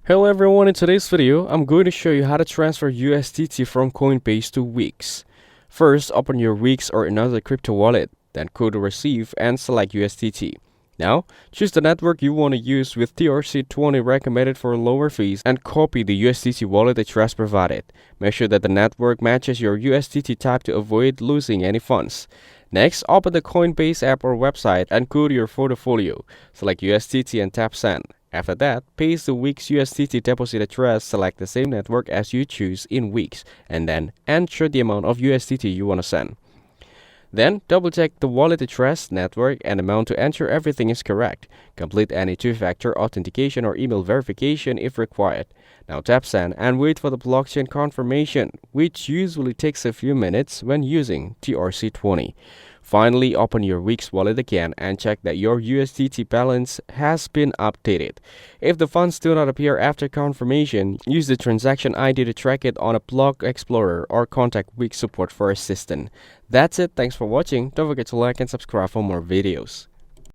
Hello everyone, in today's video, I'm going to show you how to transfer USDT from Coinbase to Weex. First, open your Weex or another crypto wallet, then go to Receive and select USDT. Now, choose the network you want to use with TRC20 recommended for lower fees and copy the USDT wallet address provided. Make sure that the network matches your USDT type to avoid losing any funds. Next, open the Coinbase app or website and go to your portfolio. Select USDT and tap Send. After that, paste the Weex USDT deposit address, select the same network as you choose in Weex, and then enter the amount of USDT you want to send. Then, double-check the wallet address, network, and amount to ensure everything is correct. Complete any two-factor authentication or email verification if required. Now tap Send and wait for the blockchain confirmation, which usually takes a few minutes when using TRC20. Finally, open your Weex wallet again and check that your USDT balance has been updated. If the funds do not appear after confirmation, use the transaction ID to track it on a block explorer or contact Weex support for assistance. That's it. Thanks for watching. Don't forget to like and subscribe for more videos.